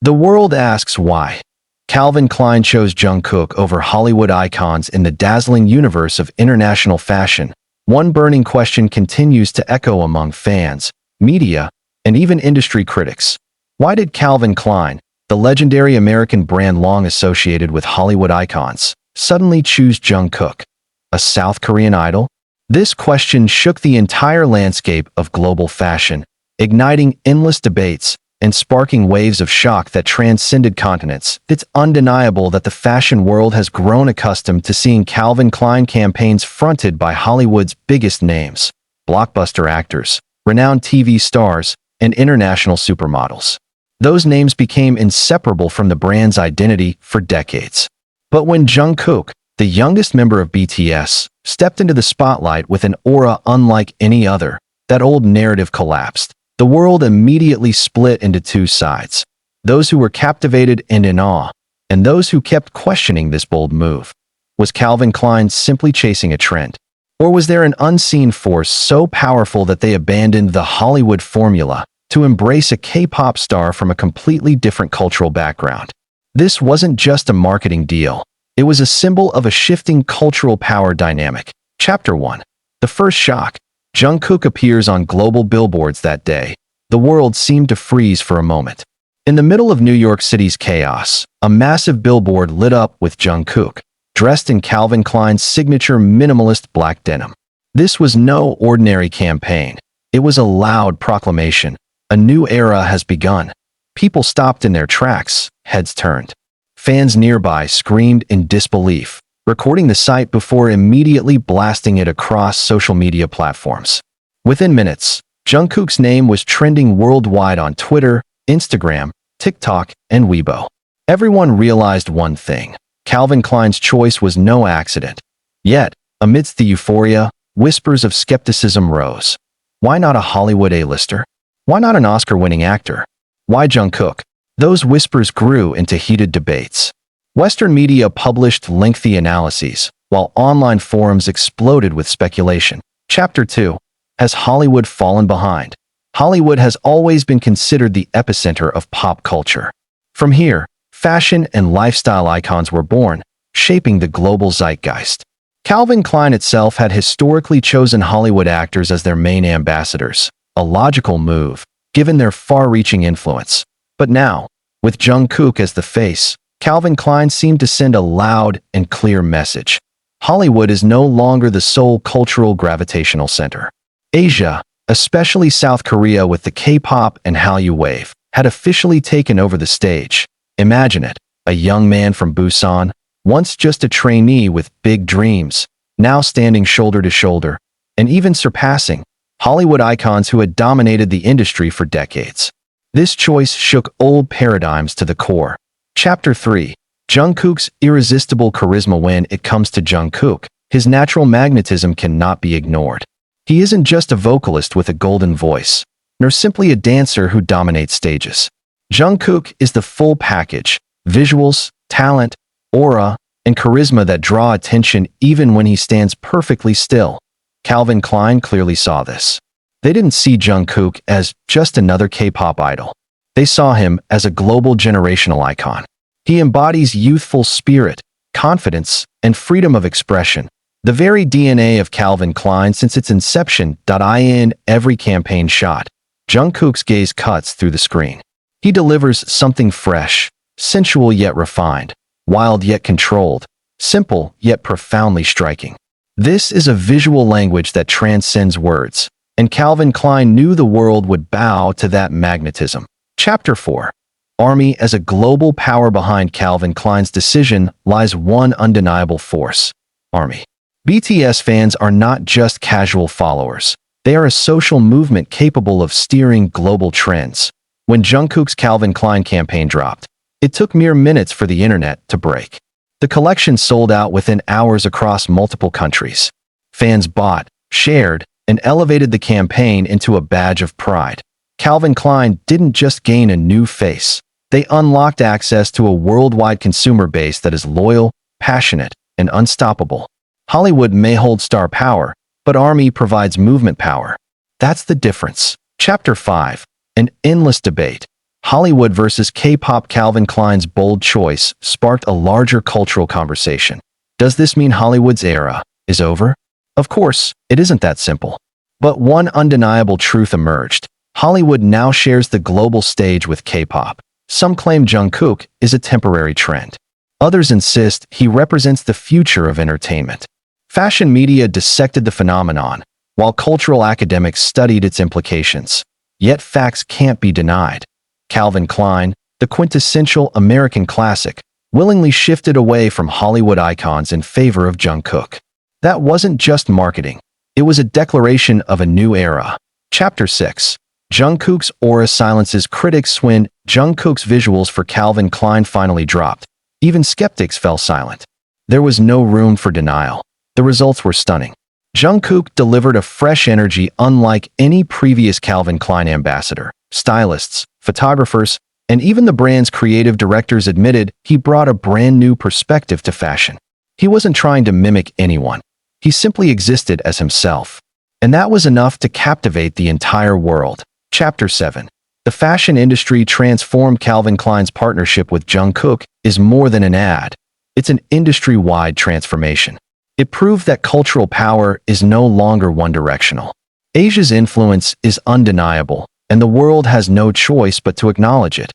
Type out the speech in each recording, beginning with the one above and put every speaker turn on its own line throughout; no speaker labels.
The world asks why. Calvin Klein chose Jungkook over Hollywood icons in the dazzling universe of international fashion. One burning question continues to echo among fans, media, and even industry critics. Why did Calvin Klein, the legendary American brand long associated with Hollywood icons, suddenly choose Jungkook, a South Korean idol? This question shook the entire landscape of global fashion, igniting endless debates and sparking waves of shock that transcended continents. It's undeniable that the fashion world has grown accustomed to seeing Calvin Klein campaigns fronted by Hollywood's biggest names, blockbuster actors, renowned TV stars, and international supermodels. Those names became inseparable from the brand's identity for decades. But when Jungkook, the youngest member of BTS, stepped into the spotlight with an aura unlike any other, that old narrative collapsed. The world immediately split into two sides, those who were captivated and in awe, and those who kept questioning this bold move. Was Calvin Klein simply chasing a trend? Or was there an unseen force so powerful that they abandoned the Hollywood formula to embrace a K-pop star from a completely different cultural background? This wasn't just a marketing deal. It was a symbol of a shifting cultural power dynamic. Chapter 1. The first shock. Jungkook appears on global billboards that day. The world seemed to freeze for a moment. In the middle of New York City's chaos, a massive billboard lit up with Jungkook, dressed in Calvin Klein's signature minimalist black denim. This was no ordinary campaign. It was a loud proclamation. A new era has begun. People stopped in their tracks, heads turned. Fans nearby screamed in disbelief, recording the sight before immediately blasting it across social media platforms. Within minutes, Jungkook's name was trending worldwide on Twitter, Instagram, TikTok, and Weibo. Everyone realized one thing: Calvin Klein's choice was no accident. Yet, amidst the euphoria, whispers of skepticism rose. Why not a Hollywood A-lister? Why not an Oscar-winning actor? Why Jungkook? Those whispers grew into heated debates. Western media published lengthy analyses, while online forums exploded with speculation. Chapter 2. Has Hollywood fallen behind? Hollywood has always been considered the epicenter of pop culture. From here, fashion and lifestyle icons were born, shaping the global zeitgeist. Calvin Klein itself had historically chosen Hollywood actors as their main ambassadors, a logical move, given their far-reaching influence. But now, with Jungkook as the face, Calvin Klein seemed to send a loud and clear message. Hollywood is no longer the sole cultural gravitational center. Asia, especially South Korea with the K-pop and Hallyu wave, had officially taken over the stage. Imagine it, a young man from Busan, once just a trainee with big dreams, now standing shoulder to shoulder, and even surpassing Hollywood icons who had dominated the industry for decades. This choice shook old paradigms to the core. Chapter 3. Jungkook's irresistible charisma. When it comes to Jungkook, his natural magnetism cannot be ignored. He isn't just a vocalist with a golden voice, nor simply a dancer who dominates stages. Jungkook is the full package: visuals, talent, aura, and charisma that draw attention even when he stands perfectly still. Calvin Klein clearly saw this. They didn't see Jungkook as just another K-pop idol. They saw him as a global generational icon. He embodies youthful spirit, confidence, and freedom of expression, the very DNA of Calvin Klein since its inception. In every campaign shot, Jungkook's gaze cuts through the screen. He delivers something fresh, sensual yet refined, wild yet controlled, simple yet profoundly striking. This is a visual language that transcends words, and Calvin Klein knew the world would bow to that magnetism. Chapter 4. Army. As a global power behind Calvin Klein's decision lies one undeniable force: Army. BTS fans are not just casual followers. They are a social movement capable of steering global trends. When Jungkook's Calvin Klein campaign dropped, it took mere minutes for the internet to break. The collection sold out within hours across multiple countries. Fans bought, shared, and elevated the campaign into a badge of pride. Calvin Klein didn't just gain a new face. They unlocked access to a worldwide consumer base that is loyal, passionate, and unstoppable. Hollywood may hold star power, but Army provides movement power. That's the difference. Chapter 5. An endless debate. Hollywood versus K-pop. Calvin Klein's bold choice sparked a larger cultural conversation. Does this mean Hollywood's era is over? Of course, it isn't that simple. But one undeniable truth emerged. Hollywood now shares the global stage with K-pop. Some claim Jungkook is a temporary trend. Others insist he represents the future of entertainment. Fashion media dissected the phenomenon, while cultural academics studied its implications. Yet facts can't be denied. Calvin Klein, the quintessential American classic, willingly shifted away from Hollywood icons in favor of Jungkook. That wasn't just marketing. It was a declaration of a new era. Chapter 6. Jungkook's aura silences critics. When Jungkook's visuals for Calvin Klein finally dropped, even skeptics fell silent. There was no room for denial. The results were stunning. Jungkook delivered a fresh energy unlike any previous Calvin Klein ambassador. Stylists, photographers, and even the brand's creative directors admitted he brought a brand new perspective to fashion. He wasn't trying to mimic anyone. He simply existed as himself. And that was enough to captivate the entire world. Chapter 7. The fashion industry transformed. Calvin Klein's partnership with Jungkook is more than an ad. It's an industry-wide transformation. It proved that cultural power is no longer one-directional. Asia's influence is undeniable, and the world has no choice but to acknowledge it.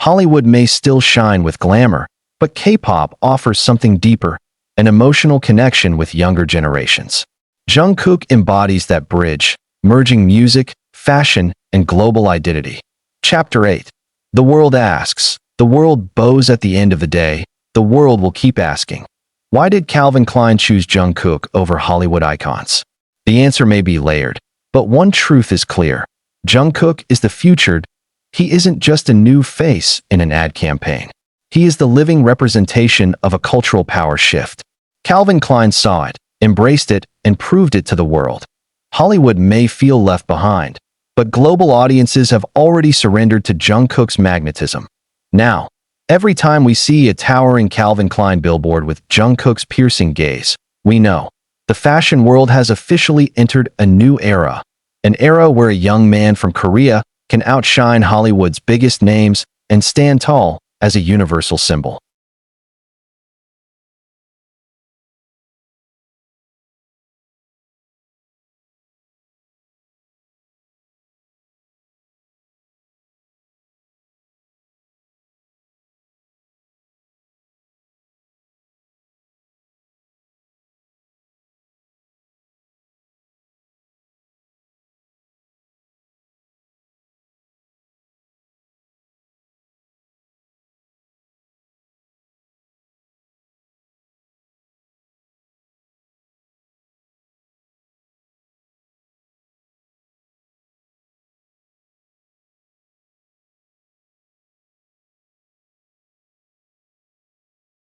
Hollywood may still shine with glamour, but K-pop offers something deeper, an emotional connection with younger generations. Jungkook embodies that bridge, merging music, fashion, and global identity. Chapter 8. The world asks. The world bows. At the end of the day, the world will keep asking. Why did Calvin Klein choose Jungkook over Hollywood icons? The answer may be layered, but one truth is clear. Jungkook is the future. He isn't just a new face in an ad campaign. He is the living representation of a cultural power shift. Calvin Klein saw it, embraced it, and proved it to the world. Hollywood may feel left behind, but global audiences have already surrendered to Jungkook's magnetism. Now, every time we see a towering Calvin Klein billboard with Jungkook's piercing gaze, we know the fashion world has officially entered a new era, an era where a young man from Korea can outshine Hollywood's biggest names and stand tall as a universal symbol.